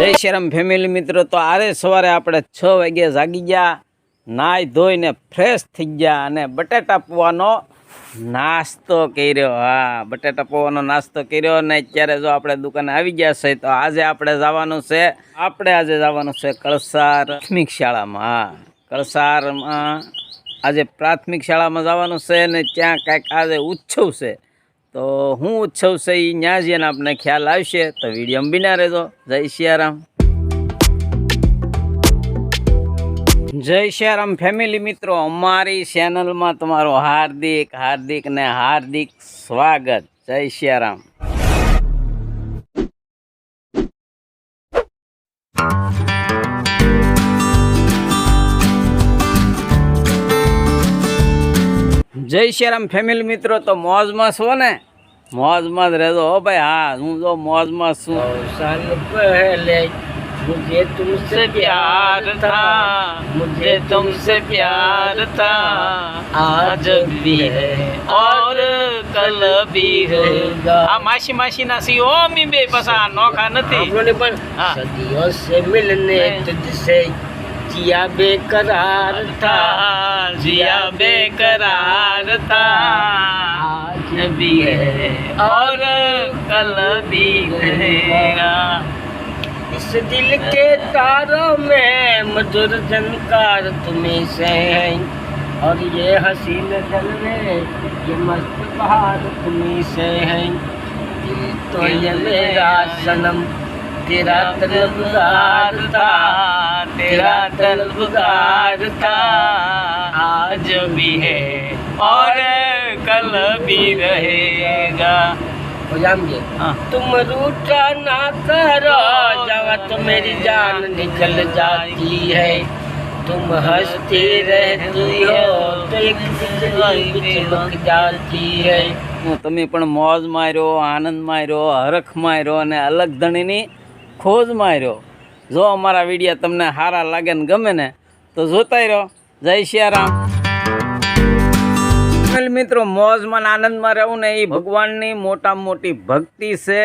જય શ્રીરામ ફેમિલી મિત્રો, તો આરે સવારે આપણે 6 વાગે જાગી ગયા, નાઈ ધોઈને ફ્રેશ થઈ ગયા અને બટેટા પૌવાનો નાસ્તો કર્યો. હા, બટેટા પૌવાનો નાસ્તો કર્યો અને અત્યારે જો આપણે દુકાને આવી ગયા છે. તો આજે આપણે જવાનું છે કળસાર પ્રાથમિક શાળામાં. હા, કળસારમાં આજે પ્રાથમિક શાળામાં જવાનું છે ને ત્યાં કાંઈક આજે ઉત્સવ છે. તો હું ઉત્સવ છે એ ત્યાં જઈને આપણે ખ્યાલ આવશે. તો વિડીયો બિના રહેજો. જય સિયારામ. જય સિયારામ ફેમિલી મિત્રો, અમારી ચેનલમાં તમારું હાર્દિક ને હાર્દિક સ્વાગત. જય સિયારામ. જય સિયારામ ફેમિલી મિત્રો, તો મોજમાં છો ને? મોજમાં જ રહેજો હો ભાઈ. હા, હું જો મોજમાં છું. साल पहले मुझे तुमसे प्यार था, मुझे तुमसे प्यार था, आज भी है और कल भी होगा. આ માસી નાસી ઓ મી બે પસા નોખા નથી. આપણને પણ સદીઓ સે મિલને તુझसे जिया बेकरार था, जिया बेकरार था, आज भी है और कल भी रहेगा. इस दिल के तारों में मधुर झनकार तुम्हीं से है, और ये हसीन जलवे ये मस्त बहार तुम्हीं से है. दिल तो ये मेरा सनम तेरा तलबगार था, तेरा तलबगार था, आज भी है और कल भी रहेगा. तुम रूठा ना करो, जहाँ तो मेरी जान निकल जाती है. तुम हंसती रहती हो तो एक बिजली भी चमक जाती है. તમે પણ મોજ માર્યો, આનંદ માર્યો, હરખ માર્યો અને અલગ ધણીની ખોજ માર્યો. જો અમારા વિડીયો તમને સારા લાગે ને ગમે ને તો જોતા રહો. જય સિયારામ મિત્રો. મોજમાં આનંદમાં રહેવું ને એ ભગવાનની મોટી ભક્તિ છે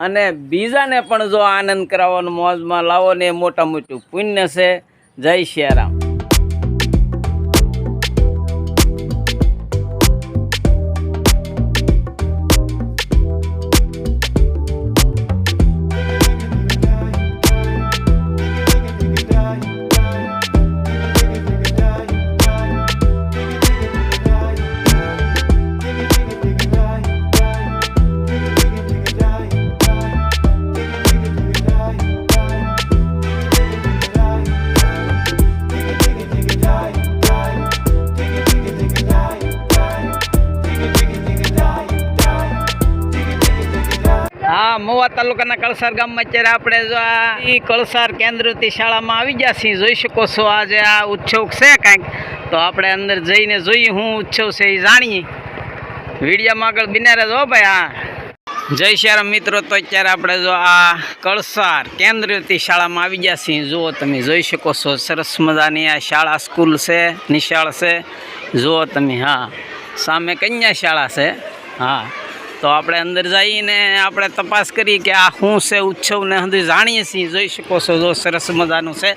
અને બીજાને પણ જો આનંદ કરાવવાનો, મોજમાં લાવો ને એ મોટું પુણ્ય છે. જય સિયારામ. હા, મહુવા તાલુકાના કળસાર ગામમાં અત્યારે આપણે જો આ કળસાર કેન્દ્રવતી શાળામાં આવી ગયા છીએ. જોઈ શકો છો આજે આ ઉત્સવ છે કાંઈક. તો આપણે અંદર જઈને જોઈએ હું ઉત્સવ છે એ જાણીએ. વિડીયોમાં આગળ બિના રહેજો ભાઈ. હા, જય સિયારામ મિત્રો. તો અત્યારે આપણે જો આ કળસાર કેન્દ્રવતી શાળામાં આવી ગયા છીએ. જુઓ, તમે જોઈ શકો છો સરસ મજાની આ શાળા સ્કૂલ છે, નિશાળ છે. જુઓ તમે. હા, સામે કન્યા શાળા છે. હા, તો આપણે અંદર જઈને આપણે તપાસ કરી કે આ શું છે ઉત્સવને હજી જાણીએ છીએ. જોઈ શકો છો જો સરસ મજાનું છે.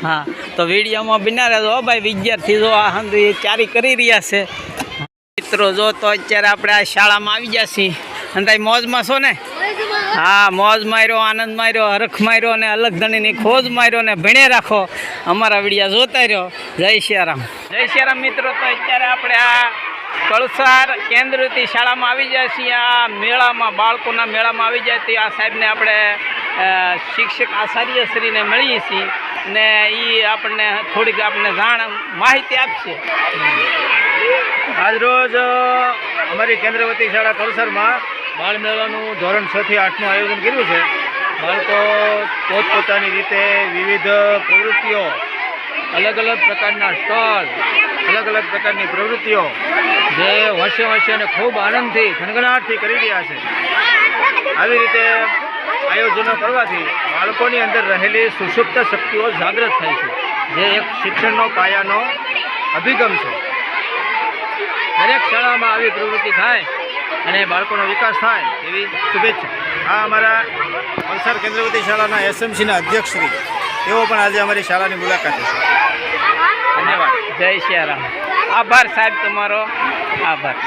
હા, તો વિડીયોમાં બિના રહેજો ભાઈ. વિદ્યાર્થી જો આ હજી તૈયારી કરી રહ્યા છે. મિત્રો જો તો અત્યારે આપણે આ શાળામાં આવી ગયા છીએ અને તાઈ મોજમાં છો ને? હા, મોજ માર્યો, આનંદ માર્યો, હરખ માર્યો અને અલગ ધણીની ખોજ માર્યો ને ભણે રાખો. અમારા વિડીયો જોતા રહ્યો. જય સિયારામ. જય સિયારામ મિત્રો. તો અત્યારે આપણે આ કળસાર કેન્દ્રવતી શાળામાં આવી જાય છીએ. આ મેળામાં, બાળકોના મેળામાં આવી જાય તો આ સાહેબને આપણે શિક્ષક આચાર્યશ્રીને મળીએ છીએ ને એ આપણને થોડીક માહિતી આપશે. આજરોજ અમારી કેન્દ્રવતી શાળા કળસારમાં બાળ મેળાનું ધોરણ 6 થી 8નું આયોજન કર્યું છે. બાળકો પોતપોતાની રીતે વિવિધ પ્રવૃત્તિઓ, અલગ પ્રકારના સ્ટોલ, અલગ પ્રકારની પ્રવૃત્તિઓ જે હોંશે અને ખૂબ આનંદથી, થનગનાટથી કરી રહ્યા છે. આવી રીતે આયોજનો કરવાથી બાળકોની અંદર રહેલી સુષુપ્ત શક્તિઓ જાગૃત થાય છે, જે એક શિક્ષણનો પાયાનો અભિગમ છે. દરેક શાળામાં આવી પ્રવૃત્તિ થાય અને બાળકોનો વિકાસ થાય એવી શુભેચ્છા. આ અમારા વલસાડ કેન્દ્રવતી શાળાના એસએમસીના અધ્યક્ષશ્રી તેઓ પણ આજે અમારી શાળાની મુલાકાતે છે. ધન્યવાદ. જય સિયારામ. આભાર સાહેબ તમારો. આભાર.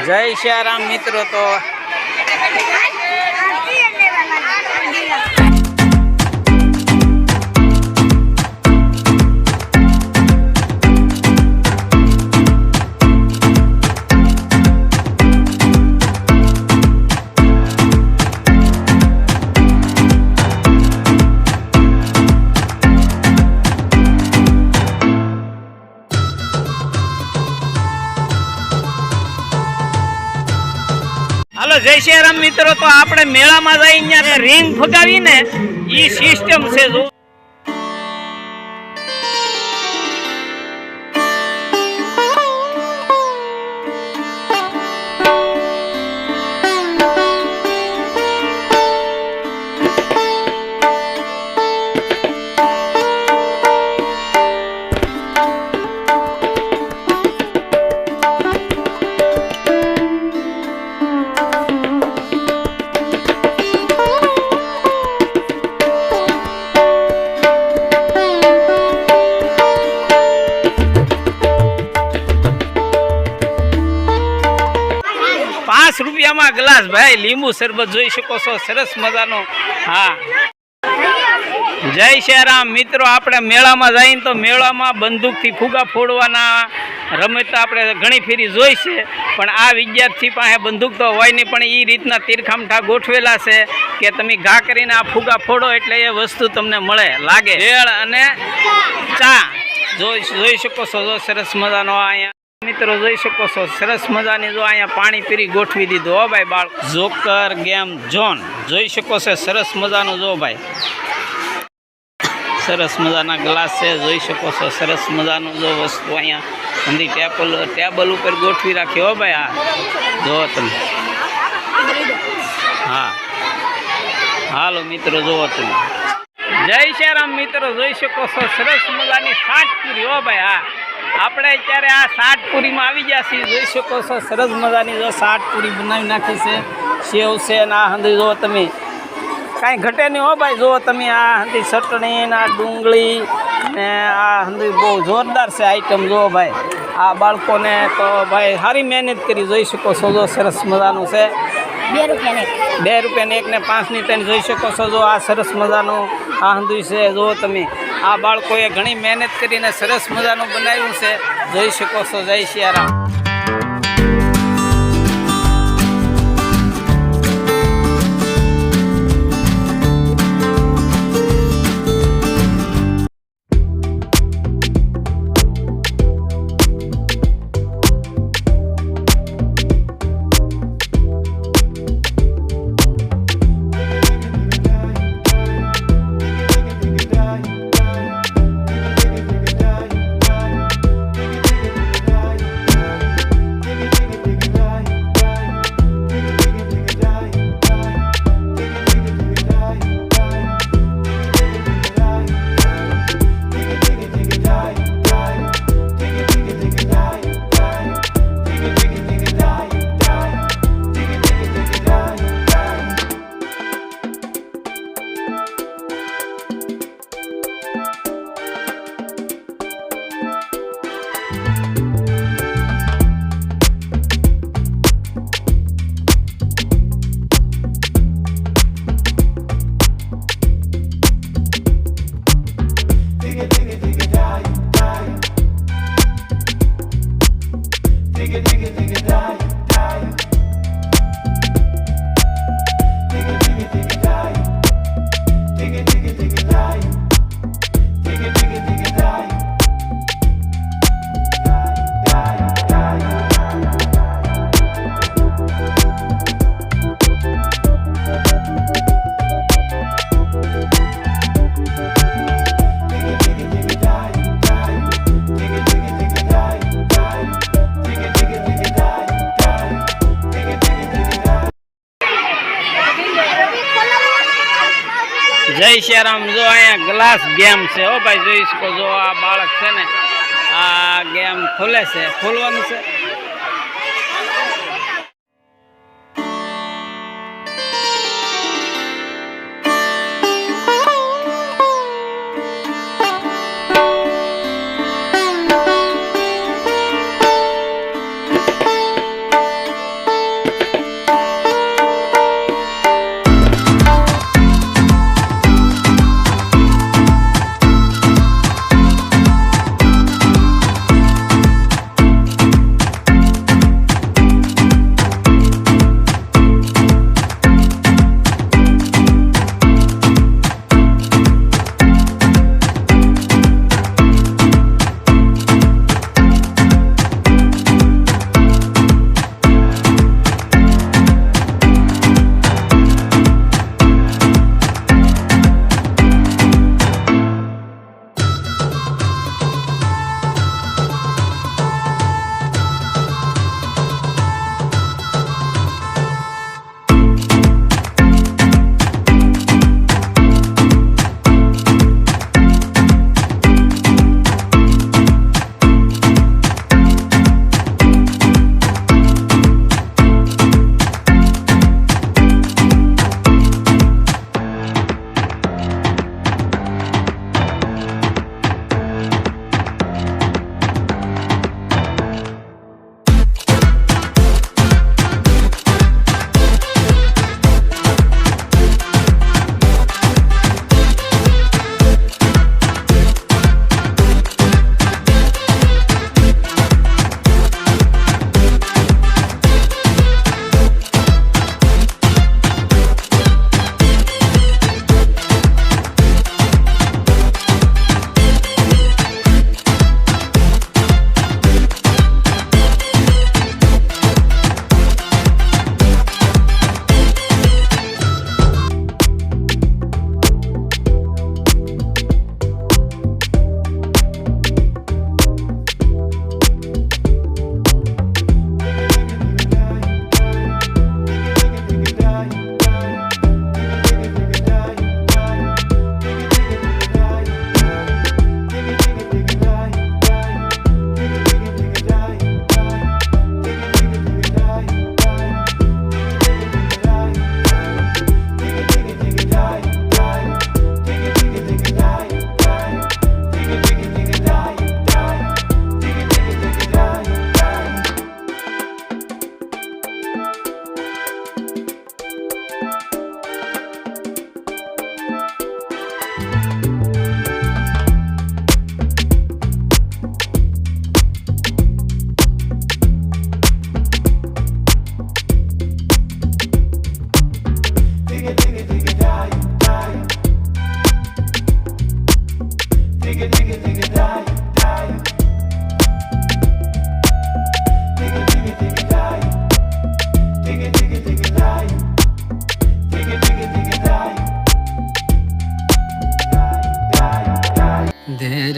જય સિયારામ મિત્રો. તો હાલો જય સિયારામ મિત્રો. તો આપણે મેળામાં જઈ અહીંયા રીંગ ફગાવીને ઈ સિસ્ટમ છે. જો ₹5 ગ્લાસ ભાઈ લીંબુ શરબત જોઈ શકો છો, સરસ મજાનો. હા જય સિયારામ મિત્રો. આપણે મેળામાં જઈને તો મેળામાં બંદૂકથી ફુગા ફોડવાના રમત આપણે ઘણી ફેરી જોઈ છે, પણ આ વિદ્યાર્થી પાસે બંદૂક તો હોય નહીં, પણ એ રીતના તીરખામઠા ગોઠવેલા છે કે તમે ઘા કરીને આ ફુગા ફોડો એટલે એ વસ્તુ તમને મળે લાગે. ભેળ અને ચા જોઈ શકો છો. જો સરસ મજાનો અહીંયા મિત્રો જોઈ શકો છો, સરસ મજાની. જો અહીંયા પાણી પીરી ગોઠવી દીધું. હો ભાઈ બાળક જોકર ગેમ ઝોન જોઈ શકો છો, સરસ મજાનું. જો ભાઈ સરસ મજાના ગ્લાસ છે, જોઈ શકો છો, સરસ મજાનું. જો વસ્તુ અહીંયા બધી ટેબલ ઉપર ગોઠવી રાખી. હો ભાઈ આ જો તમે. હા હાલો મિત્રો જુઓ તમે. જય સિયારામ મિત્રો. જોઈ શકો છો, સરસ મજાની 60 પૂરી. હો ભાઈ હા આપણે અત્યારે આ 60 પૂરીમાં આવી ગયા છીએ. જોઈ શકો છો, સરસ મજાની. જો 60 પૂરી બનાવી નાખી છે. સેવ છે ને આ હંધી જુઓ તમે, કાંઈ ઘટે નહીં. હો ભાઈ જુઓ તમે, આ હંધી ચટણી ને આ ડુંગળી ને આ હંધી બહુ જોરદાર છે આઈટમ. જુઓ ભાઈ આ બાળકોને તો ભાઈ સારી મહેનત કરી. જોઈ શકો છો, જો સરસ મજાનું છે. ₹2 એક ને 5 ની 3 જોઈ શકો છો. જો આ સરસ મજાનું આ હંધું છે. જુઓ તમે, આ બાળકોએ ઘણી મહેનત કરીને સરસ મજાનું બનાવ્યું છે. જોઈ શકો છો. જય સિયારામ. અત્યારે આમ જો અહીંયા ગ્લાસ ગેમ છે હો ભાઈ, જોઈ શકો. જો આ બાળક છે ને આ ગેમ ખોલે છે, ખોલવાનું છે.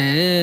रे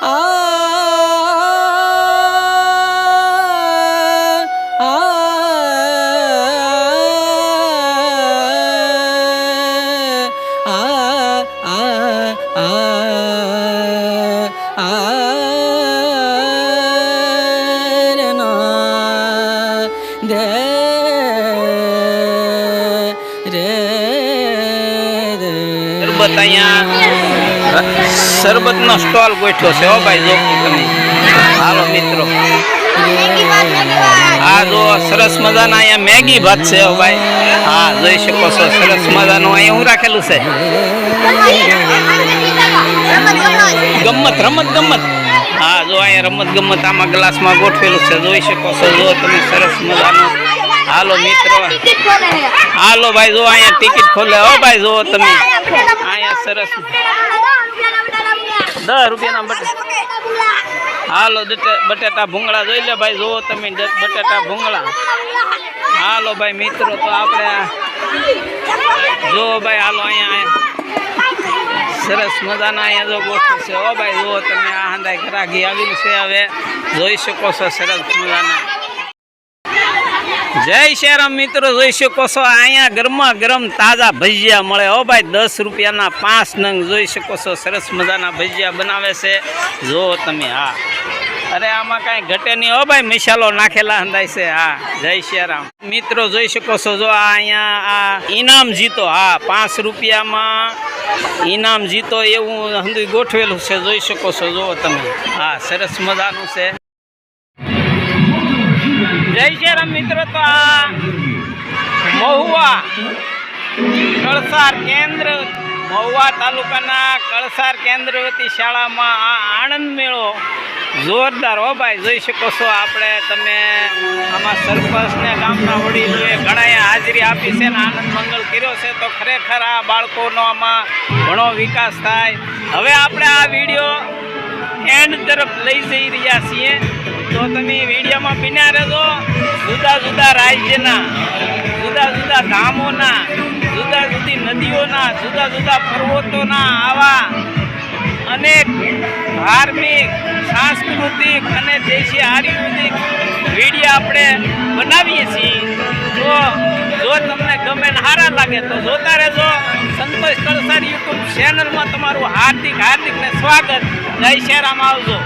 आ શરબતનો સ્ટોલ ગોઠવ્યો છે હો ભાઈ, જો તમે હાલો મિત્રો. હા જો સરસ મજાના અહીંયા મેગી ભાત છે હો ભાઈ. હા જોઈ શકો છો સરસ મજાનું અહીંયા હું રાખેલું છે રમત ગમત. હા જો અહીંયા રમત ગમત આમાં ગ્લાસમાં ગોઠવેલું છે, જોઈ શકો છો જો તમે સરસ મજાનું. હાલો મિત્રો, હાલો ભાઈ જો અહીંયા ટિકિટ ખોલે હો ભાઈ, જો તમે અહીંયા સરસ 10 રૂપિયાના હાલો બટેટા ભૂંગળા જોઈ લે ભાઈ, જો તમે બટેટા ભૂંગળા. હાલો ભાઈ મિત્રો, તો આપણે જો ભાઈ હાલો અહીંયા સરસ મજાના અહીંયા જો ગોઠવું છે હો ભાઈ, જો તમે આ હાંદાય ઘરાઘી આવેલું છે, હવે જોઈ શકો છો સરસ મજાના. જય શ્રી રામ મિત્રો, જોઈ શકો છો અહીંયા ગરમા ગરમ તાજા ભજીયા મળે હો ભાઈ, 10 રૂપિયાના 5 નંગ. જોઈ શકો છો સરસ મજાના ભજીયા બનાવે છે જો તમે. હા અરે આમાં કાંઈ ઘટે નહીં હો ભાઈ, મસાલો નાખેલા હંધાય છે. હા જય શ્રી રામ મિત્રો, જોઈ શકો છો જો અહીંયા આ ઇનામ જીતો. હા 5 રૂપિયામાં ઇનામ જીતો એવું હંધું ગોઠવેલું છે, જોઈ શકો છો જો તમે. હા સરસ મજાનું છે. જય શ્રી રામ મિત્રો, તો આ મહુવા કળસાર કેન્દ્ર, મહુવા તાલુકાના કળસાર કેન્દ્રવતી શાળામાં આ આનંદ મેળો જોરદાર હો ભાઈ, જોઈ શકો છો. આપણે તમે આમાં સરપંચને ગામના વડીલોએ ઘણાએ હાજરી આપી છે ને આનંદ મંગળ કર્યો છે, તો ખરેખર આ બાળકોનો આમાં ઘણો વિકાસ થાય. હવે આપણે આ વિડીયો એન્ડ તરફ લઈ જઈ રહ્યા છીએ, તો તમે વિડીયોમાં બન્યા રહેજો. જુદા જુદા રાજ્યના, જુદા જુદા ધામોના, જુદા જુદી નદીઓના, જુદા જુદા પર્વતોના આવા અનેક ધાર્મિક, સાંસ્કૃતિક અને દેશી આયુર્વેદિક વિડીયો આપણે બનાવીએ છીએ. તો જો તમને ગમે ને સારા લાગે તો જોતા રહેજો. સંતોષ કળસાર યુટ્યુબ ચેનલમાં તમારું હાર્દિક ને સ્વાગત. જય શ્રી રામ, આવજો.